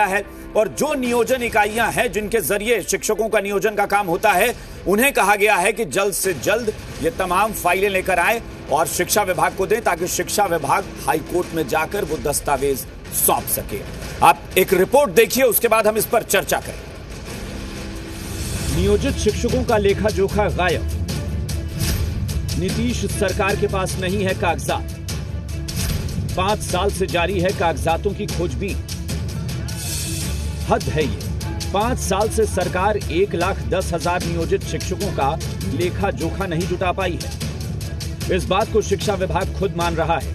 है और जो नियोजन इकाइयां हैं जिनके जरिए शिक्षकों का नियोजन का काम होता है उन्हें कहा गया है कि जल्द से जल्द ये तमाम फाइलें लेकर आए और शिक्षा विभाग को दें ताकि शिक्षा विभाग हाईकोर्ट में जाकर वो दस्तावेज सौंप सके। आप एक रिपोर्ट देखिए, उसके बाद हम इस पर चर्चा करें। नियोजित शिक्षकों का लेखा जोखा गायब। नीतीश सरकार के पास नहीं है कागजात। 5 साल से जारी है कागजातों की खोजबीन। हद है ये। 5 साल से सरकार 1,10,000 नियोजित शिक्षकों का लेखा जोखा नहीं जुटा पाई है। इस बात को शिक्षा विभाग खुद मान रहा है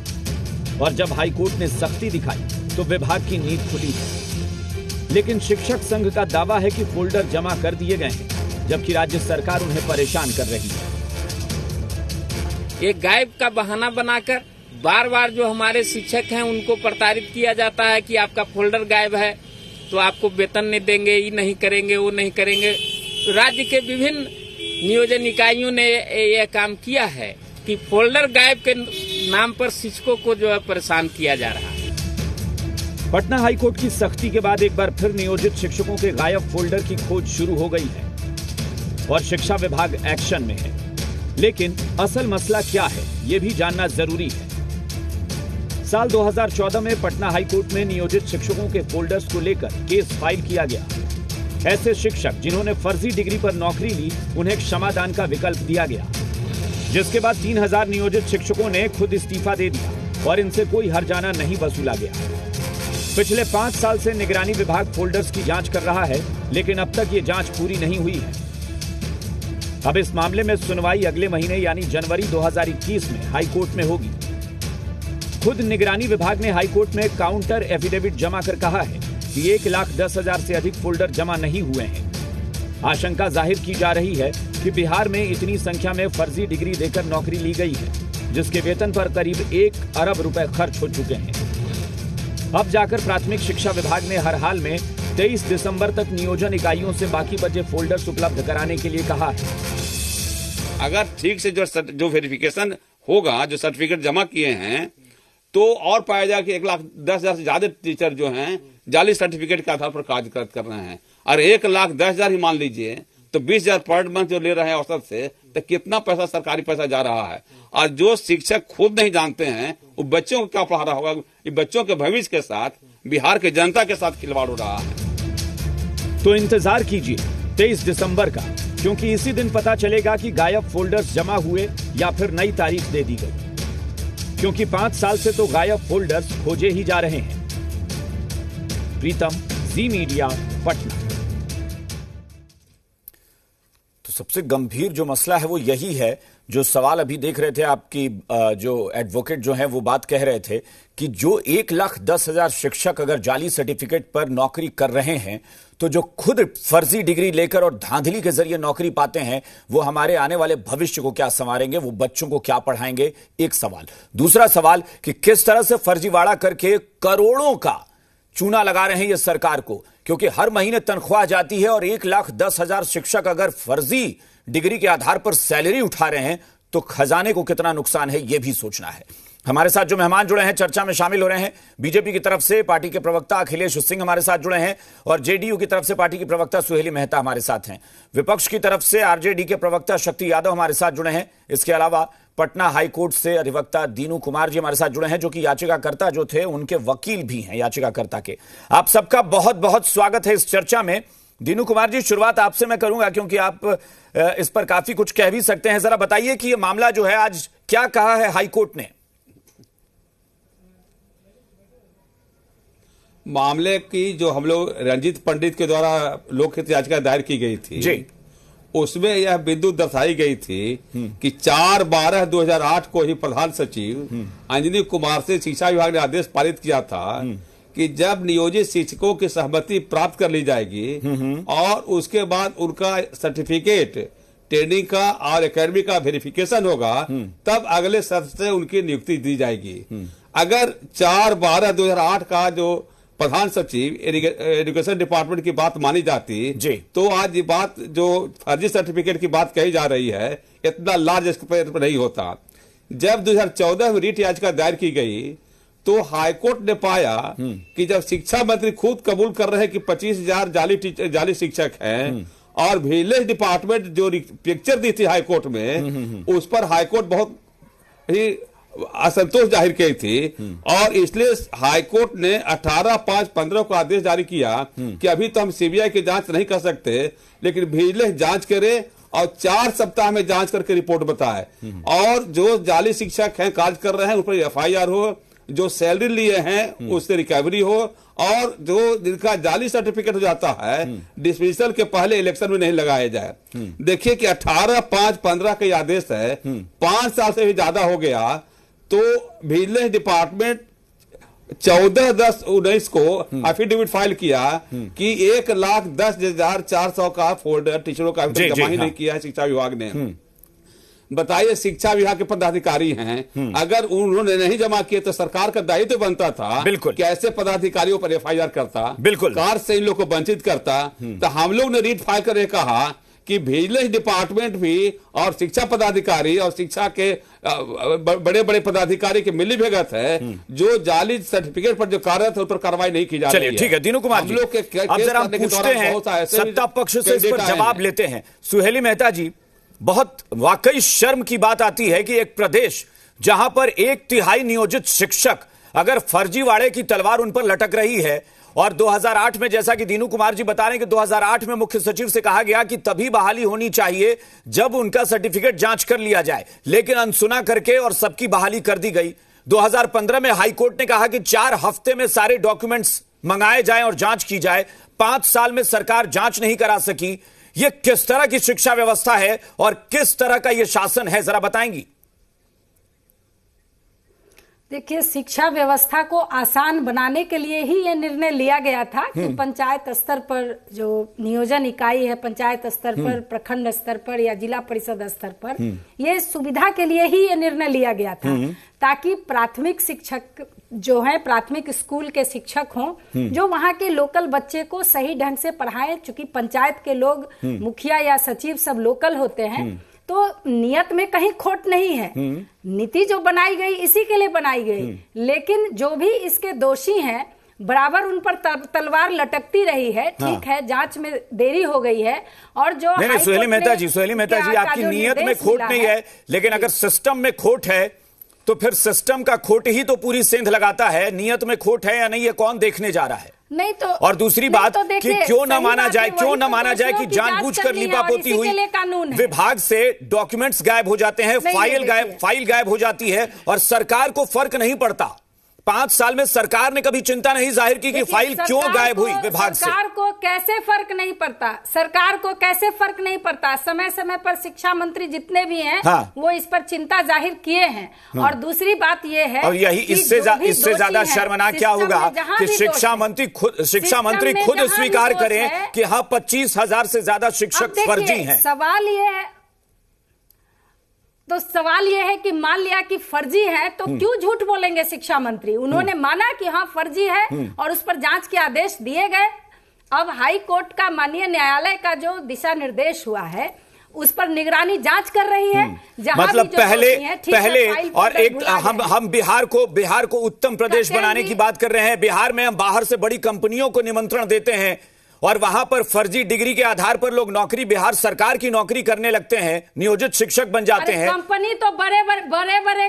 और जब हाईकोर्ट ने सख्ती दिखाई तो विभाग की नींद खुली है। लेकिन शिक्षक संघ का दावा है कि फोल्डर जमा कर दिए गए हैं, जबकि राज्य सरकार उन्हें परेशान कर रही है। एक गायब का बहाना बनाकर बार बार जो हमारे शिक्षक हैं उनको प्रताड़ित किया जाता है कि आपका फोल्डर गायब है तो आपको वेतन नहीं देंगे, ये नहीं करेंगे, वो नहीं करेंगे। राज्य के विभिन्न नियोजन इकाइयों ने यह काम किया है कि फोल्डर गायब के नाम पर शिक्षकों को जो है परेशान किया जा रहा है। पटना हाईकोर्ट की सख्ती के बाद एक बार फिर नियोजित शिक्षकों के गायब फोल्डर की खोज शुरू हो गई है और शिक्षा विभाग एक्शन में है। लेकिन असल मसला क्या है, ये भी जानना जरूरी है। साल 2014 में पटना हाईकोर्ट में नियोजित शिक्षकों के फोल्डर्स को लेकर केस फाइल किया गया। ऐसे शिक्षक जिन्होंने फर्जी डिग्री पर नौकरी ली, उन्हें क्षमादान का विकल्प दिया गया, जिसके बाद 3000 नियोजित शिक्षकों ने खुद इस्तीफा दे दिया और इनसे कोई हर्जाना नहीं वसूला गया। पिछले 5 साल से निगरानी विभाग फोल्डर्स की जांच कर रहा है, लेकिन अब तक ये जांच पूरी नहीं हुई है। अब इस मामले में सुनवाई अगले महीने यानी जनवरी 2021 में हाईकोर्ट में होगी। खुद निगरानी विभाग ने हाईकोर्ट में काउंटर एफिडेविट जमा कर कहा है कि 1,10,000 से अधिक फोल्डर जमा नहीं हुए हैं। आशंका जाहिर की जा रही है कि बिहार में इतनी संख्या में फर्जी डिग्री देकर नौकरी ली गई है, जिसके वेतन पर करीब 1 अरब रुपए खर्च हो चुके हैं। अब जाकर प्राथमिक शिक्षा विभाग ने हर हाल में 23 दिसंबर तक नियोजन इकाइयों से बाकी बचे फोल्डर्स उपलब्ध कराने के लिए कहा है। अगर ठीक से जो वेरिफिकेशन होगा, जो सर्टिफिकेट जमा किए हैं, तो और पाया जाए कि 1,10,000 से ज्यादा टीचर जो हैं जाली सर्टिफिकेट के आधार पर कार्य कर रहे हैं। और 1,10,000 ही मान लीजिए तो 20,000 पर मंथ जो ले रहे हैं औसत से, तो कितना पैसा सरकारी पैसा जा रहा है। और जो शिक्षक खुद नहीं जानते हैं वो बच्चों को क्या पढ़ा रहा होगा। ये बच्चों के भविष्य के साथ, बिहार के जनता के साथ खिलवाड़ हो रहा है। तो इंतजार कीजिए 23 दिसंबर का, क्योंकि इसी दिन पता चलेगा कि गायब फोल्डर्स जमा हुए या फिर नई तारीख दे दी गई। क्योंकि 5 साल से तो गायब फोल्डर्स खोजे ही जा रहे हैं। प्रीतम, जी मीडिया, पटना। तो सबसे गंभीर जो मसला है वो यही है, जो सवाल अभी देख रहे थे आपकी जो एडवोकेट जो है वो बात कह रहे थे कि जो 1,10,000 शिक्षक अगर जाली सर्टिफिकेट पर नौकरी कर रहे हैं, तो जो खुद फर्जी डिग्री लेकर और धांधली के जरिए नौकरी पाते हैं, वो हमारे आने वाले भविष्य को क्या संवारेंगे, वो बच्चों को क्या पढ़ाएंगे। एक सवाल। दूसरा सवाल कि किस तरह से फर्जीवाड़ा करके करोड़ों का चूना लगा रहे हैं ये सरकार को, क्योंकि हर महीने तनख्वाह जाती है और 1,10,000 शिक्षक अगर फर्जी डिग्री के आधार पर सैलरी उठा रहे हैं तो खजाने को कितना नुकसान है ये भी सोचना है। हमारे साथ जो मेहमान जुड़े हैं, चर्चा में शामिल हो रहे हैं। बीजेपी की तरफ से पार्टी के प्रवक्ता अखिलेश सिंह हमारे साथ जुड़े हैं और जेडीयू की तरफ से पार्टी की प्रवक्ता सुहेली मेहता हमारे साथ हैं। विपक्ष की तरफ से आरजेडी के प्रवक्ता शक्ति यादव हमारे साथ जुड़े हैं। इसके अलावा पटना हाईकोर्ट से अधिवक्ता दीनू कुमार जी हमारे साथ जुड़े हैं, जो कि याचिकाकर्ता जो थे उनके वकील भी हैं याचिकाकर्ता के। आप सबका बहुत बहुत स्वागत है इस चर्चा में। दीनू कुमार जी, शुरुआत आपसे मैं करूंगा क्योंकि आप इस पर काफी कुछ कह भी सकते हैं। जरा बताइए कि यह मामला जो है आज क्या कहा है हाईकोर्ट ने। मामले की जो हम लोग रंजीत पंडित के द्वारा लोकहित याचिका दायर की गई थी जी, उसमें यह बिंदु दर्शाई गई थी कि 4/12/2008 को ही प्रधान सचिव अंजनी कुमार से शिक्षा विभाग ने आदेश पारित किया था कि जब नियोजित शिक्षकों की सहमति प्राप्त कर ली जाएगी और उसके बाद उनका सर्टिफिकेट ट्रेनिंग का और एकेडमी का वेरिफिकेशन होगा, तब अगले सत्र से उनकी नियुक्ति दी जाएगी। अगर 4/12/2008 का जो प्रधान सचिव एजुकेशन डिपार्टमेंट की बात मानी जाती तो आज ये बात जो फर्जी सर्टिफिकेट की बात कही जा रही है इतना लार्ज स्केल पर नहीं होता। जब 2014 में रीट याचिका दायर की गई तो हाईकोर्ट ने पाया कि जब शिक्षा मंत्री खुद कबूल कर रहे हैं कि 25,000 जाली शिक्षक हैं और विजिलेंस डिपार्टमेंट जो पिक्चर दी थी हाईकोर्ट में उस पर हाईकोर्ट बहुत ही असंतोष जाहिर की थी और इसलिए हाईकोर्ट ने 18/5/15 को आदेश जारी किया कि अभी तो हम सीबीआई की जांच नहीं कर सकते, लेकिन विजिलेंस जांच करे और 4 सप्ताह में जांच करके रिपोर्ट बताए और जो जाली शिक्षक हैं कार्य कर रहे हैं उन पर एफआईआर हो, जो सैलरी लिए हैं उससे रिकवरी हो और जो जिनका जाली सर्टिफिकेट हो जाता है डिसमिसल के पहले इलेक्शन में नहीं लगाया जाए। देखिए कि 18/5/15 का आदेश है, 5 साल से भी ज्यादा हो गया, तो विजिलेंस डिपार्टमेंट 14/10/19 को एफिडेविट फाइल किया कि 1,10,400 का फोल्डर टीचरों का अभी तक जमा ही नहीं किया है शिक्षा विभाग ने। बताइए, शिक्षा विभाग के पदाधिकारी हैं, अगर उन्होंने नहीं जमा किए तो सरकार का दायित्व बनता था बिल्कुल कि ऐसे पदाधिकारियों पर एफआईआर करता, बिल्कुल कार से इन लोग को वंचित करता। तो हम लोग ने रीट फाइल कर कहा कि विजिलेंस डिपार्टमेंट भी और शिक्षा पदाधिकारी और शिक्षा के बड़े बड़े पदाधिकारी की मिली भगत है, जो जाली सर्टिफिकेट पर जो कार्यरत है उस पर कार्रवाई नहीं की जा रही है। चलिए ठीक है दीनू कुमार जी, अब जरा हम पूछते हैं, सत्ता पक्ष से इस पर जवाब लेते हैं। सुहेली मेहता जी, बहुत वाकई शर्म की बात आती है कि एक प्रदेश जहां पर 1/3 नियोजित शिक्षक अगर फर्जीवाड़े की तलवार उन पर लटक रही है और 2008 में, जैसा कि दीनू कुमार जी बता रहे हैं कि 2008 में मुख्य सचिव से कहा गया कि तभी बहाली होनी चाहिए जब उनका सर्टिफिकेट जांच कर लिया जाए, लेकिन अनसुना करके और सबकी बहाली कर दी गई। 2015 में हाईकोर्ट ने कहा कि 4 हफ्ते में सारे डॉक्यूमेंट्स मंगाए जाएं और जांच की जाए। 5 साल में सरकार जांच नहीं करा सकी। यह किस तरह की शिक्षा व्यवस्था है और किस तरह का यह शासन है, जरा बताएंगी? देखिए, शिक्षा व्यवस्था को आसान बनाने के लिए ही यह निर्णय लिया गया था कि पंचायत स्तर पर जो नियोजन इकाई है, पंचायत स्तर पर, प्रखंड स्तर पर या जिला परिषद स्तर पर, ये सुविधा के लिए ही यह निर्णय लिया गया था ताकि प्राथमिक शिक्षक जो है, प्राथमिक स्कूल के शिक्षक हों, जो वहाँ के लोकल बच्चे को सही ढंग से पढ़ाएं। चूंकि पंचायत के लोग, मुखिया या सचिव सब लोकल होते हैं, तो नियत में कहीं खोट नहीं है। नीति जो बनाई गई इसी के लिए बनाई गई, लेकिन जो भी इसके दोषी हैं बराबर उन पर तलवार लटकती रही है। ठीक है, जांच में देरी हो गई है और जो नहीं, सुहेली मेहता जी आपकी नियत में खोट नहीं है, लेकिन अगर सिस्टम में खोट है तो फिर सिस्टम का खोट ही तो पूरी सेंध लगाता है। नियत में खोट है या नहीं, ये कौन देखने जा रहा है? नहीं तो, और दूसरी बात कि क्यों ना माना जाए कि जानबूझकर लीपापोती हुई, विभाग से डॉक्यूमेंट्स गायब हो जाते हैं, फाइल गायब हो जाती है और सरकार को फर्क नहीं पड़ता। 5 साल में सरकार ने कभी चिंता नहीं जाहिर की कि फाइल क्यों गायब हुई विभाग से। सरकार को कैसे फर्क नहीं पड़ता? सरकार को कैसे फर्क नहीं पड़ता? समय समय पर शिक्षा मंत्री जितने भी हैं वो इस पर चिंता जाहिर किए हैं। और दूसरी बात ये है, और यही इससे ज्यादा शर्मनाक क्या होगा कि शिक्षा मंत्री खुद स्वीकार करें कि हाँ 25,000 से ज्यादा शिक्षक फर्जी हैं। सवाल यह है कि मान लिया कि फर्जी है तो क्यों झूठ बोलेंगे शिक्षा मंत्री? उन्होंने माना कि हाँ फर्जी है और उस पर जांच के आदेश दिए गए। अब हाई कोर्ट का माननीय न्यायालय का जो दिशा निर्देश हुआ है उस पर निगरानी जांच कर रही है। मतलब पहले और एक हम बिहार को उत्तम प्रदेश बनाने की बात कर रहे हैं। बिहार में हम बाहर से बड़ी कंपनियों को निमंत्रण देते हैं और वहां पर फर्जी डिग्री के आधार पर लोग नौकरी, बिहार सरकार की नौकरी करने लगते हैं, नियोजित शिक्षक बन जाते हैं। कंपनी तो बड़े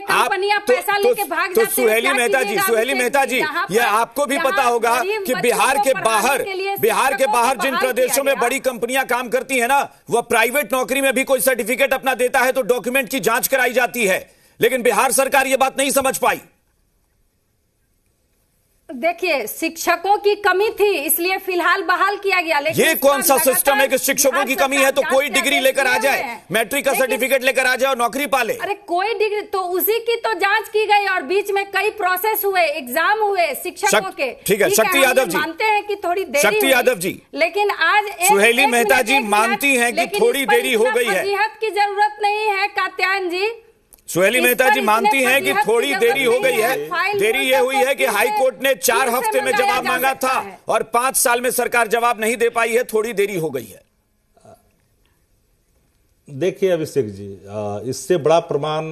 कंपनियां पैसा लेके भाग जाते हैं। तो सुहेली मेहता जी यह आपको भी पता होगा कि बिहार के बाहर जिन प्रदेशों में बड़ी कंपनियां काम करती है ना, वह प्राइवेट नौकरी में भी कोई सर्टिफिकेट अपना देता है तो डॉक्यूमेंट की जांच कराई जाती है, लेकिन बिहार सरकार यह बात नहीं समझ पाई। देखिए, शिक्षकों की कमी थी इसलिए फिलहाल बहाल किया गया, लेकिन ये कौन सा सिस्टम है कि शिक्षकों की कमी है तो कोई डिग्री लेकर आ जाए, मैट्रिक का सर्टिफिकेट लेकर आ जाए और नौकरी पाले? अरे कोई डिग्री तो उसी की तो जांच की गई और बीच में कई प्रोसेस हुए, एग्जाम हुए शिक्षकों के। ठीक है, शक्ति यादव जी मानते हैं कि थोड़ी देरी, शक्ति यादव जी, लेकिन आज सुहेली मेहता जी मानती हैं कि थोड़ी देरी हो गई है। वजीहत की जरूरत नहीं है कात्यायन जी। सुहेली मेहता जी मानती हैं कि थोड़ी देरी हो गई है। देरी यह हुई है कि हाई कोर्ट ने 4 हफ्ते में जवाब मांगा था और 5 साल में सरकार जवाब नहीं दे पाई है, थोड़ी देरी हो गई है। देखिए अभिषेक जी, इससे बड़ा प्रमाण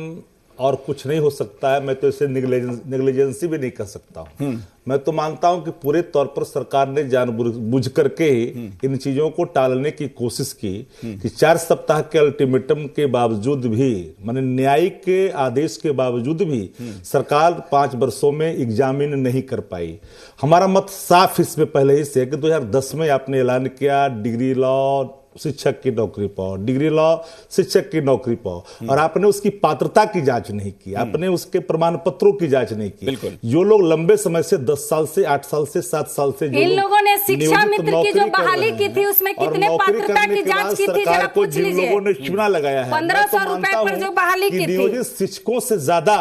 और कुछ नहीं हो सकता है, मैं तो इसे नेग्लिजेंसी भी नहीं कर सकता हूं। मैं तो मानता हूं कि पूरे तौर पर सरकार ने जानबूझ करके ही इन चीजों को टालने की कोशिश की कि 4 सप्ताह के अल्टीमेटम के बावजूद भी, माने न्यायिक के आदेश के बावजूद भी सरकार 5 वर्षों में एग्जामिन नहीं कर पाई। हमारा मत साफ इसमें पहले ही से कि 2010 में आपने ऐलान किया डिग्री लॉ शिक्षक की नौकरी पर, डिग्री लॉ शिक्षक की नौकरी पर, और आपने उसकी पात्रता की जांच नहीं की, आपने उसके प्रमाण पत्रों की जांच नहीं की। जो लोग लंबे समय से 10 साल से 8 साल से 7 साल से इन लोगों ने शिक्षा मित्र की जो बहाली की थी उसमें कितने पात्रता की जांच की थी, जरा पूछ लीजिए। जिन लोगों ने चुना लगाया है 1500 रुपए पर जो बहाली की थी, नियोजित शिक्षकों से ज्यादा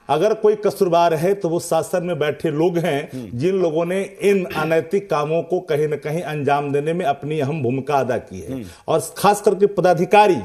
अगर कोई कसूरवार है तो वो शासन में बैठे लोग हैं जिन लोगों ने इन अनैतिक कामों को कहीं न कहीं अंजाम देने में अपनी अहम भूमिका अदा की है। और खास करके पदाधिकारी,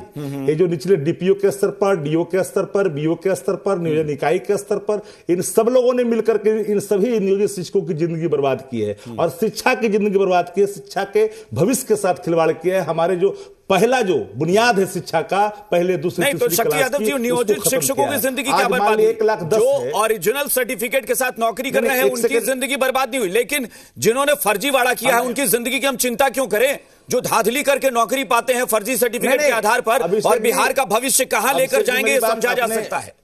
ये जो निचले डीपीओ के स्तर पर, डीओ के स्तर पर, बीओ के स्तर पर, नियोजन इकाई के स्तर पर, इन सब लोगों ने मिलकर के इन सभी नियोजित शिक्षकों की जिंदगी बर्बाद की है और शिक्षा की जिंदगी बर्बाद की है, शिक्षा के भविष्य के साथ खिलवाड़ किया है। हमारे जो पहला जो बुनियाद है शिक्षा का, पहले दूसरे नहीं, तो शक्ति यादव जी, नियोजित शिक्षकों की जिंदगी क्या बर्बाद हुई? 1,10,000 जो ओरिजिनल सर्टिफिकेट के साथ नौकरी कर रहे हैं उनकी जिंदगी बर्बाद नहीं हुई, लेकिन जिन्होंने फर्जीवाड़ा किया है उनकी जिंदगी की हम चिंता क्यों करें? जो धांधली करके नौकरी पाते हैं फर्जी सर्टिफिकेट के आधार पर, और बिहार का भविष्य कहां लेकर जाएंगे, ये समझा जा सकता है।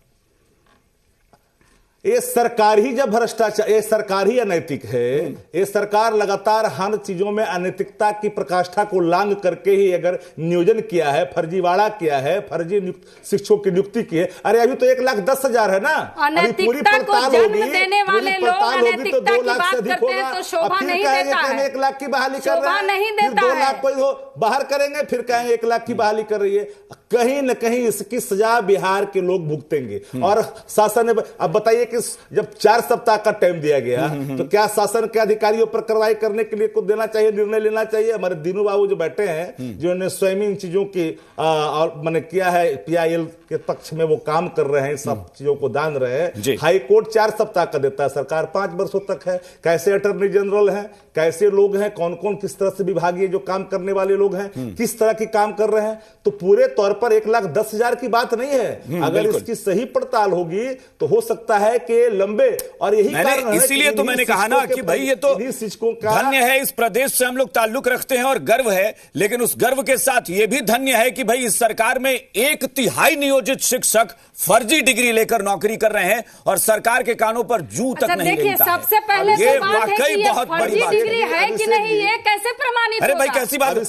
ये सरकार ही जब भ्रष्टाचार, ये सरकार ही अनैतिक है। ये सरकार लगातार हर चीजों में अनैतिकता की प्रकाष्ठा को लांग करके ही अगर नियोजन किया है, फर्जीवाड़ा किया है, फर्जी शिक्षकों की नियुक्ति की है। अरे अभी तो 1,10,000 है ना, अभी पूरी पड़ताल होगी, देने वाले लोग अनैतिकता की बात करते हैं तो शोभा नहीं देता है। 1 लाख की बहाली कर रहे हैं, फिर 2 लाख कोई बाहर करेंगे, फिर कहेंगे 1 लाख की बहाली कर रही है। कहीं न कहीं इसकी सजा बिहार के लोग भुगतेंगे। और शासन ने, अब बताइए कि जब 4 सप्ताह का टाइम दिया गया तो क्या शासन के अधिकारियों पर कार्रवाई करने के लिए कुछ देना चाहिए, निर्णय लेना चाहिए? हमारे दीनू बाबू जो बैठे हैं, जिन्होंने स्वयं इन चीजों की और मैंने किया है, PIL के पक्ष में वो काम कर रहे हैं, सब चीजों को दान रहे हैं। हाई कोर्ट 4 सप्ताह का देता है, सरकार 5 वर्षों तक है। कैसे अटॉर्नी जनरल हैं, कैसे लोग हैं, कौन कौन किस तरह से विभागीय जो काम करने वाले लोग हैं, किस तरह की काम कर रहे हैं, तो पूरे तौर पर 1,10,000 की बात नहीं है। अगर इसकी सही पड़ताल होगी तो हो सकता है कि लंबे, और यही कारण है, इसीलिए तो मैंने कहा ना कि भाई ये तो शिक्षकों का धन्य है, इस प्रदेश से हम लोग ताल्लुक रखते हैं और गर्व है, लेकिन उस गर्व के साथ ये भी धन्य है कि भाई इस सरकार में 1/3 नियोजित शिक्षक फर्जी डिग्री लेकर नौकरी कर रहे हैं और सरकार के कानों पर जू तक नहीं देखिए, लेता है। सबसे पहले ये तो बात है कि ये बहुत बड़ी बात डिग्री है कि नहीं, ये कैसे प्रमाणित? अरे भाई कैसी बात, अरे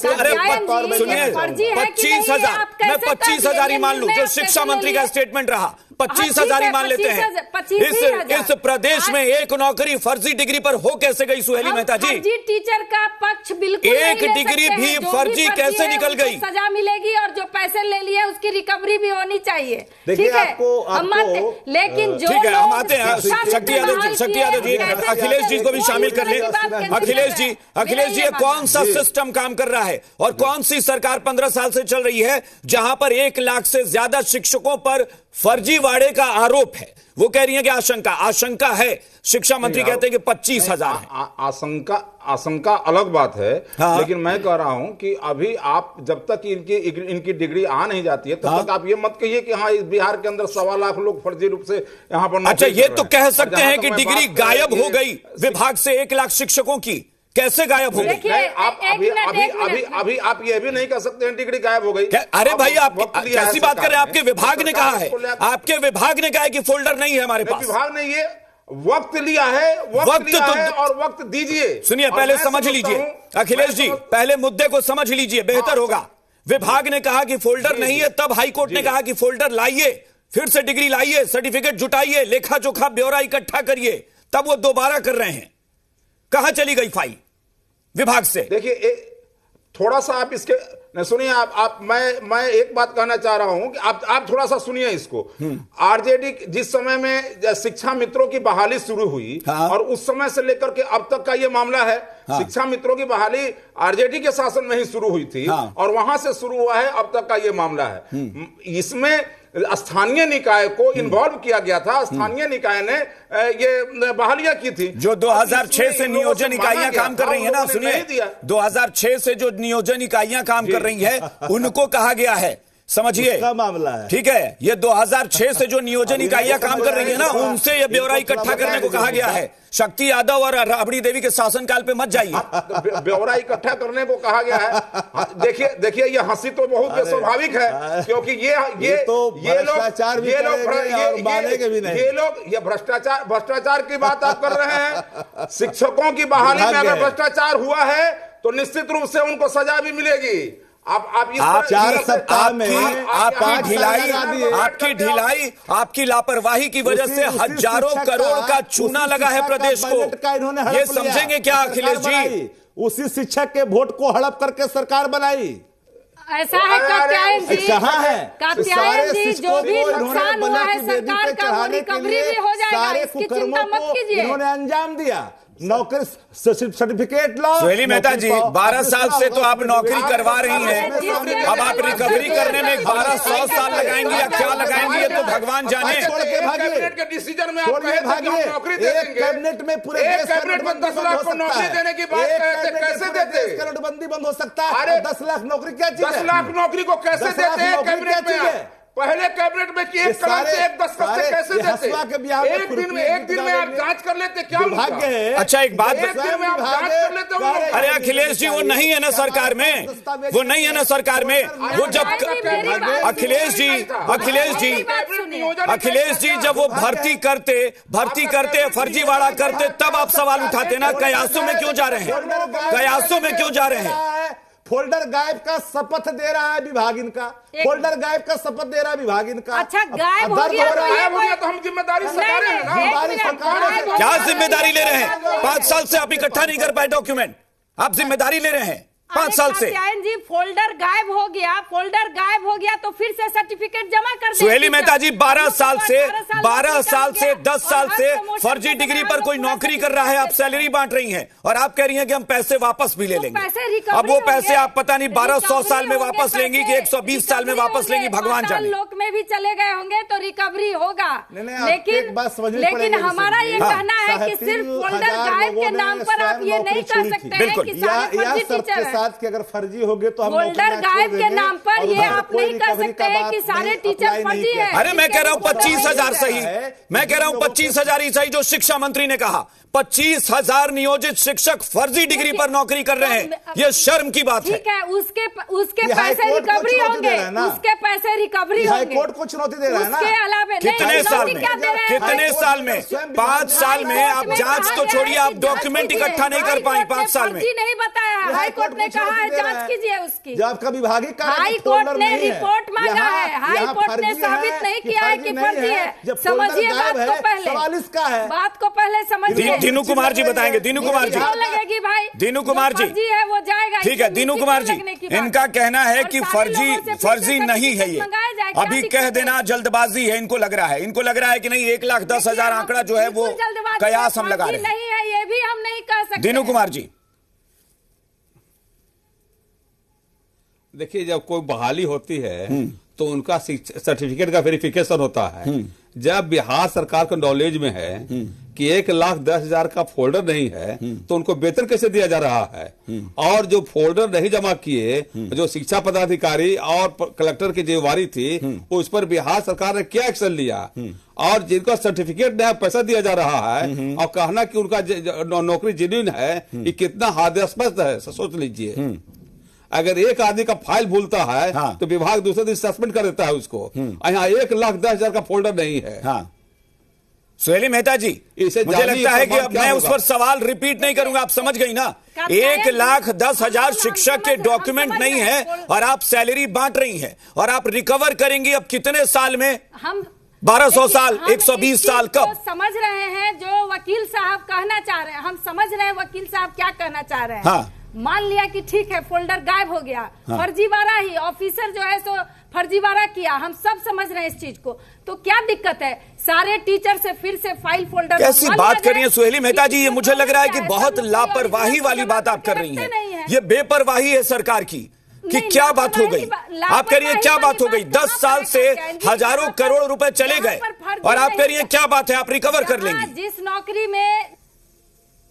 सुनिए, 25,000, मैं 25,000 ही मान लूं, जो शिक्षा मंत्री का स्टेटमेंट रहा, 25,000 ही मान लेते हैं। इस प्रदेश में एक नौकरी फर्जी डिग्री पर हो कैसे गई सुहेली मेहता जी? फर्जी टीचर का पक्ष बिल्कुल एक डिग्री भी फर्जी कैसे निकल गई? सजा मिलेगी और जो पैसे ले लिए उसकी रिकवरी भी होनी चाहिए। देखिए, ठीक है, हम लेकिन जो ठीक है, हम आते हैं शक्ति यादव जी, अखिलेश जी को भी शामिल कर ले। अखिलेश जी, कौन सा सिस्टम काम कर रहा है और कौन सी सरकार 15 साल से चल रही है जहां पर 1 लाख से ज्यादा शिक्षकों पर फर्जीवाड़े का आरोप है? वो कह रही है कि आशंका है, शिक्षा मंत्री कहते हैं कि 25,000 है। आशंका अलग बात है। हाँ। लेकिन मैं कह रहा हूं कि अभी आप जब तक इनकी डिग्री आ नहीं जाती है तब तक आप ये मत कहिए कि हाँ, इस बिहार के अंदर 1.25 लाख लोग फर्जी रूप से यहाँ पर। अच्छा, ये तो कह सकते हैं कि डिग्री गायब हो गई विभाग से 1 लाख शिक्षकों की, कैसे गायब हो गई? आप ये भी नहीं कह सकते हैं डिग्री गायब हो गई। अरे भाई, आप कैसी बात कर रहे हैं? आपके विभाग ने कहा है, आपके विभाग ने कहा है कि फोल्डर नहीं है हमारे पास। विभाग ने ये वक्त लिया है, और वक्त दीजिए। सुनिए, पहले समझ लीजिए अखिलेश जी, पहले मुद्दे को समझ लीजिए, बेहतर होगा। विभाग ने कहा कि फोल्डर नहीं है, तब हाईकोर्ट ने कहा कि फोल्डर लाइए, फिर से डिग्री लाइए, सर्टिफिकेट जुटाइए, लेखा जोखा ब्यौरा इकट्ठा करिए, तब वो दोबारा कर रहे हैं। कहां चली गई फाइल विभाग से? देखिए, थोड़ा सा आप इसके सुनिए, मैं एक बात कहना चाह रहा हूं कि आप थोड़ा सा सुनिए इसको। आरजेडी जिस समय में शिक्षा मित्रों की बहाली शुरू हुई, हाँ। और उस समय से लेकर के अब तक का ये मामला है। हाँ। शिक्षा मित्रों की बहाली आरजेडी के शासन में ही शुरू हुई थी, हाँ। और वहां से शुरू हुआ है, अब तक का ये मामला है। इसमें स्थानीय निकाय को इन्वॉल्व किया गया था, स्थानीय निकाय ने ये बहालियां की थी। जो 2006 से नियोजन इकाइयां काम कर रही है ना, सुनिए, 2006 से जो नियोजन इकाइयां काम कर रही है, उनको कहा गया है समझिए, उसका मामला है। ठीक है, ये 2006 से जो नियोजन इकाइयां काम कर रही है ना, उनसे ये ब्यौरा इकट्ठा करने को कहा गया है। शक्ति यादव और राबड़ी देवी के शासनकाल पे मत जाइए। ब्यौरा इकट्ठा करने को कहा गया है। देखिए ये हंसी तो बहुत स्वाभाविक है, क्योंकि ये भ्रष्टाचार की बात आप कर रहे हैं। शिक्षकों की बहाली में अगर भ्रष्टाचार हुआ है तो निश्चित रूप से उनको सजा भी मिलेगी। आप 4 सप्ताह में आपकी ढिलाई, आपकी लापरवाही की वजह से हजारों करोड़ का चूना लगा है प्रदेश को। ये समझेंगे क्या अखिलेश जी? उसी शिक्षक के वोट को हड़प करके सरकार बनाई। ऐसा है कात्यायन जी, कहाँ है कात्यायन जी, जो भी नुकसान हुआ है सरकार का वो रिकवरी भी हो जाएगा, इसकी चिंता मत कीजिए। इन्होंने अंजाम दिया, नौकरी सर्टिफिकेट लो। सुहेली मेहता जी, 12 साल से तो आप नौकरी करवा रही हैं, अब आप रिकवरी करने में 1200 साल लगाएंगे या क्या लगाएंगे, ये तो भगवान जाने। कैबिनेट के डिसीजन में आप नौकरी दे देंगे, कैबिनेट में पूरे कैबिनेट में 10 लाख को नौकरी देने की बात कैसे देते? नोटबंदी बंद हो सकता है, 10 लाख नौकरी क्या चीज है? 10 लाख नौकरी को कैसे देते हैं कैबिनेट में? पहले कैबिनेट में कि एक कलम से एक दस्तखत से कैसे देते? एक दिन में आप जांच कर लेते, क्या भाग्य है। अच्छा एक बात, एक दिन में आप जांच कर लेते। अरे अखिलेश जी, वो नहीं है ना सरकार में, वो नहीं है ना सरकार में। वो जब अखिलेश जी जब वो भर्ती करते फर्जीवाड़ा करते, तब आप सवाल उठाते ना, कयासों में क्यों जा रहे हैं? कयासों में क्यों जा रहे हैं? फोल्डर गायब का शपथ दे रहा है विभाग इनका, फोल्डर गायब का शपथ दे रहा है विभाग इनका। अच्छा गायब हो गया तो हम जिम्मेदारी सरकार है ना, क्या जिम्मेदारी ले रहे हैं? 5 साल से आप इकट्ठा नहीं कर पाए डॉक्यूमेंट, आप जिम्मेदारी ले रहे हैं 5 साल से। जी फोल्डर गायब हो गया तो फिर से सर्टिफिकेट जमा कर दें। सुहेली मेहता जी, 12 साल से 10 साल से फर्जी डिग्री पर कोई नौकरी कर रहा है, आप सैलरी बांट रही हैं और आप कह रही हैं कि हम पैसे वापस भी ले लेंगे। अब वो पैसे आप पता नहीं 1200 साल में वापस लेंगी कि 120 साल में वापस लेंगी, भगवान जाने। लोक में भी चले गए होंगे तो रिकवरी होगा, लेकिन हमारा ये कहना है कि सिर्फ फोल्डर गायब के नाम पर आप ये नहीं कह सकते हैं कि सारे फर्जी टीचर हैं। कि अगर फर्जी हो गए तो हम फोल्डर गायब के नाम पर ये आप नहीं कर सकते हैं कि सारे टीचर फर्जी हैं। अरे मैं कह रहा हूं 25,000 सही, मैं कह रहा हूं 25,000 ही सही जो शिक्षा मंत्री ने कहा। 25,000 नियोजित शिक्षक फर्जी डिग्री पर नौकरी कर रहे हैं, ये शर्म की बात है। ठीक है, उसके पैसे रिकवरी होंगे, उसके पैसे रिकवरी होंगे। हाईकोर्ट को चुनौती दे रहा है ना। उसके अलावा कितने साल में 5 साल में आप जांच तो छोड़िए, आप डॉक्यूमेंट इकट्ठा नहीं कर पाई 5 साल में। नहीं बताया, हाईकोर्ट ने कहा है जांच कीजिए उसकी। जब आपका विभागीय हाईकोर्ट ने रिपोर्ट मांगा है, हाईकोर्ट ने साबित नहीं किया है कि फर्जी है। समझिए बात को पहले, सवाल इसका है, बात को पहले समझिए। दीनू कुमार जी बताएंगे, दीनू कुमार जी लगेगी भाई, दीनू कुमार जी है वो जाएगा। ठीक है, दीनू कुमार जी, इनका कहना है कि फर्जी नहीं है, ये अभी कह देना जल्दबाजी है। इनको लग रहा है कि नहीं 1,10,000 आंकड़ा जो है वो कयास हम लगा रहे हैं। नहीं है, ये भी हम नहीं कह सकते। दीनू कुमार जी, देखिए, जब कोई बहाली होती है तो उनका सर्टिफिकेट का वेरिफिकेशन होता है। जब बिहार सरकार को नॉलेज में है कि 1,10,000 का फोल्डर नहीं है तो उनको वेतन कैसे दिया जा रहा है? और जो फोल्डर नहीं जमा किए, जो शिक्षा पदाधिकारी और कलेक्टर की जिम्मेवारी थी, उस पर बिहार सरकार ने क्या एक्शन लिया? और जिनका सर्टिफिकेट नया पैसा दिया जा रहा है और कहना कि उनका नौकरी जेन्युइन है, ये कितना हास्यास्पद है, सोच लीजिए। अगर एक आदमी का फाइल भूलता है तो विभाग दूसरे दिन सस्पेंड कर देता है उसको। यहाँ 1,10,000 का फोल्डर नहीं है। सुहेली मेहता जी, मुझे लगता है कि अब मैं उस पर सवाल रिपीट नहीं करूंगा, आप समझ गई ना। 1,10,000 शिक्षक के डॉक्यूमेंट नहीं है और आप सैलरी बांट रही हैं और आप रिकवर करेंगी अब कितने साल में? हम 1200 साल, 120 साल, कब? समझ रहे हैं जो वकील साहब कहना चाह रहे हैं, हम समझ रहे हैं वकील साहब क्या कहना चाह रहे हैं। मान लिया कि ठीक है फोल्डर गायब हो गया, फर्जीवाड़ा ही ऑफिसर जो है सो फर्जीवाड़ा किया, हम सब समझ रहे हैं इस चीज को, तो क्या दिक्कत है? सारे टीचर से फिर से फाइल फोल्डर कैसी बात कर रही है सुहेली मेहता जी? ये मुझे लग रहा है कि बहुत लापरवाही वाली बात आप कर रही हैं। ये बेपरवाही है सरकार की कि क्या बात हो गई। आप कह रही है क्या बात हो गई? 10 साल से हजारों करोड़ रुपए चले गए और आप कह रही है क्या बात है, आप रिकवर कर लेंगी। जिस नौकरी में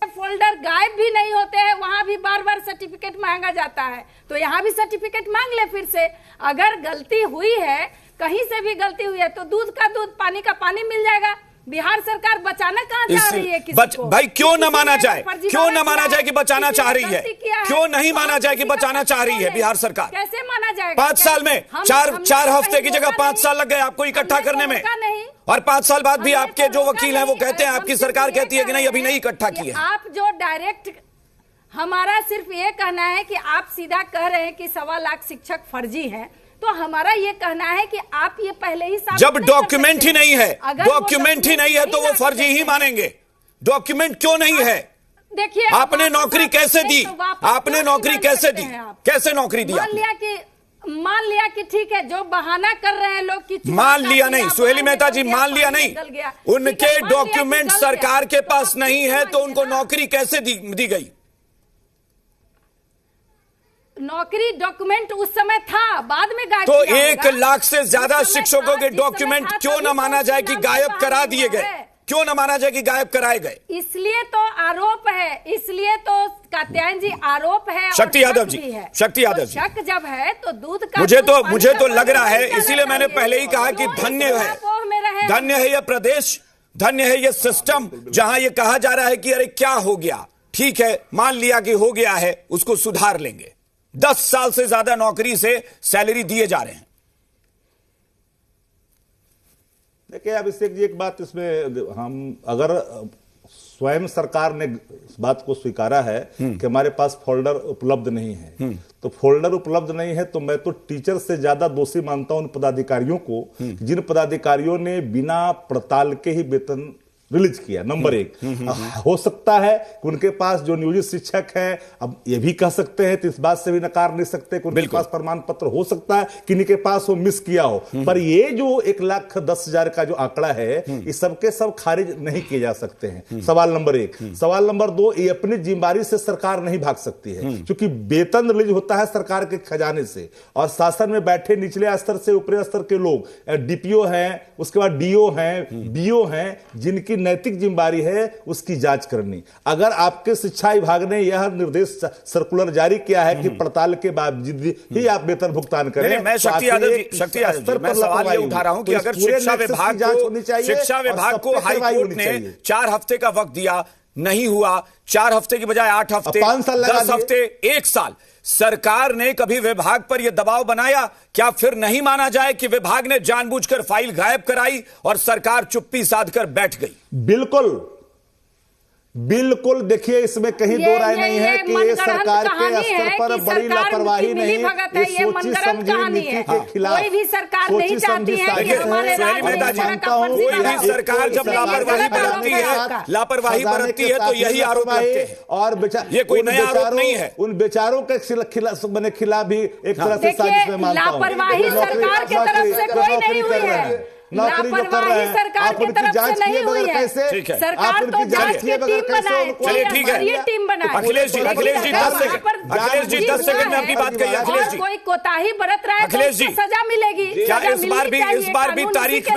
फोल्डर गायब भी नहीं होते हैं, वहां भी बार बार सर्टिफिकेट मांगा जाता है, तो यहाँ भी सर्टिफिकेट मांग ले फिर से। अगर गलती हुई है, कहीं से भी गलती हुई है, तो दूध का दूध, पानी का पानी मिल जाएगा। बिहार सरकार बचाना कहाँ चाह रही है किसी को? भाई क्यों न माना जाए, क्यों न माना जाए कि बचाना चाह रही है? क्यों नहीं माना जाए कि बचाना चाह रही है बिहार सरकार? कैसे माना जाएगा? 5 साल में चार हफ्ते की जगह 5 साल लग गए आपको इकट्ठा करने में, और 5 साल बाद भी आपके जो वकील हैं वो कहते हैं, आपकी सरकार कहती है कि नहीं अभी नहीं इकट्ठा किए। आप जो डायरेक्ट, हमारा सिर्फ ये कहना है कि आप सीधा कह रहे हैं कि 1.25 लाख शिक्षक फर्जी हैं, तो हमारा ये कहना है कि आप ये पहले ही साबित जब नहीं कर डॉक्यूमेंट ही सकते। नहीं है, अगर डॉक्यूमेंट ही नहीं है तो वो फर्जी ही मानेंगे। डॉक्यूमेंट क्यों नहीं है? देखिए, आपने नौकरी कैसे दी? आपने नौकरी कैसे दी? कैसे नौकरी दी? मान लिया कि ठीक है, जो बहाना कर रहे हैं लोग कि मान लिया नहीं, सुहेली मेहता जी, मान लिया नहीं, उनके डॉक्यूमेंट सरकार के पास नहीं है तो उनको नौकरी कैसे दी गई? नौकरी डॉक्यूमेंट उस समय था, बाद में गायब तो किया 1 होगा। लाख से ज्यादा उस समय शिक्षकों था, के जिस समय डॉक्यूमेंट था, क्यों तभी न माना जाए कि नाम गायब बाहर करा दिए हुआ गए? है। क्यों न माना जाए कि गायब कराए गए? इसलिए तो आरोप है, इसलिए तो कात्यायन जी आरोप है। शक्ति यादव जी, शक्ति यादव जी, शक जब है तो दूध का मुझे तो लग रहा है, इसीलिए मैंने पहले ही कहा कि धन्य है, धन्य है ये प्रदेश, धन्य है ये सिस्टम, जहां ये कहा जा रहा है कि अरे क्या हो गया, ठीक है मान लिया कि हो गया है, उसको सुधार लेंगे। 10 साल से ज्यादा नौकरी से सैलरी दिए जा रहे हैं। देखिए, अब इससे एक बात इसमें, हम अगर स्वयं सरकार ने इस बात को स्वीकारा है कि हमारे पास फोल्डर उपलब्ध नहीं है, तो फोल्डर उपलब्ध नहीं है तो मैं तो टीचर से ज्यादा दोषी मानता हूं उन पदाधिकारियों को जिन पदाधिकारियों ने बिना पड़ताल के ही वेतन रिलीज किया। नंबर 1, हो सकता है कि उनके पास जो नियोजित शिक्षक हैं, अब ये भी कह सकते हैं तो इस बात से भी नकार नहीं सकते कि उनके पास प्रमाण पत्र हो सकता है कि इनके पास वो मिस किया हो, पर ये जो 1,10,000 का जो आंकड़ा है, ये सबके सब खारिज नहीं किए जा सकते हैं। सवाल नंबर 1। सवाल नंबर 2, ये अपनी जिम्मेदारी से सरकार नहीं भाग सकती है, क्योंकि वेतन रिलीज होता है सरकार के खजाने से, और शासन में बैठे निचले स्तर से ऊपरी स्तर के लोग, डीपीओ हैं, उसके बाद डीओ हैं, बीओ हैं, जिनकी नैतिक जिम्मेदारी है उसकी जांच करनी। अगर आपके शिक्षा विभाग ने यह निर्देश सर्कुलर जारी किया है कि पड़ताल के बावजूद ही आप वेतन भुगतान करें, मैं शक्ति यादव जी, मैं सवाल ये उठा रहा हूं कि अगर शिक्षा विभाग को हाई कोर्ट ने 4 हफ्ते का वक्त दिया, नहीं हुआ, 4 हफ्ते की बजाय 8 हफ्ते, 5 साल, 10 हफ्ते, 1 साल, सरकार ने कभी विभाग पर यह दबाव बनाया? क्या फिर नहीं माना जाए कि विभाग ने जानबूझकर फाइल गायब कराई और सरकार चुप्पी साधकर बैठ गई? बिल्कुल बिल्कुल। देखिए, इसमें कहीं दो राय नहीं है कि ये सरकार के स्तर पर बड़ी लापरवाही नहीं, ये सोची समझी नीति के खिलाफ, कोई भी सरकार नहीं चाहती है कि हमारे राज्य में कोई भी सरकार जब लापरवाही बरतती है तो यही आरोप लगते हैं, और ये कोई नया आरोप नहीं है। उन बेचारों के खिलाफ भी एक तरह से साजिश में मानता हूं। लापरवाही सरकार की तरफ से कोई नहीं हुई है, नौकरी जो कर रहे हैं, सरकार की तरफ से नहीं हुई है। सरकार तो जांच की टीम बनाए, चलिए ठीक है, टीम बनाए। अखिलेश जी 10 सेकंड में अपनी बात कहिए। अखिलेश जी, कोई कोताही बरत रहा है, अखिलेश जी, सजा मिलेगी। क्या इस बार भी तारीख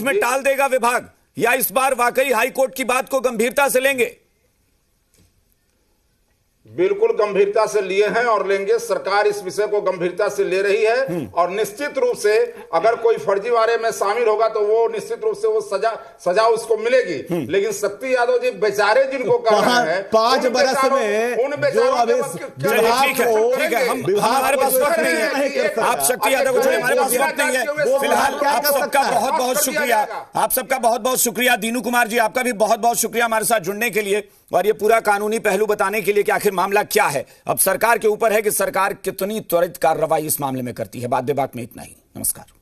में टाल देगा विभाग, या इस बार वाकई हाई कोर्ट की बात को गंभीरता से लेंगे? बिल्कुल गंभीरता से लिए हैं और लेंगे। सरकार इस विषय को गंभीरता से ले रही है, और निश्चित रूप से अगर कोई फर्जीवाड़े में शामिल होगा तो वो निश्चित रूप से वो सजा उसको मिलेगी। लेकिन शक्ति यादव जी बेचारे जिनको कर रहे हैं 5 बरस में उन ठीक है, हमारे पास वक्त नहीं है, आप शक्ति यादव को छोड़िए, हमारे पास वक्त नहीं है। फिलहाल आप सबका बहुत बहुत शुक्रिया, आप सबका बहुत बहुत शुक्रिया। दीनू कुमार जी, आपका भी बहुत बहुत शुक्रिया हमारे साथ जुड़ने के लिए और ये पूरा कानूनी पहलू बताने के लिए कि आखिर मामला क्या है। अब सरकार के ऊपर है कि सरकार कितनी त्वरित कार्रवाई इस मामले में करती है। बात में इतना ही। नमस्कार।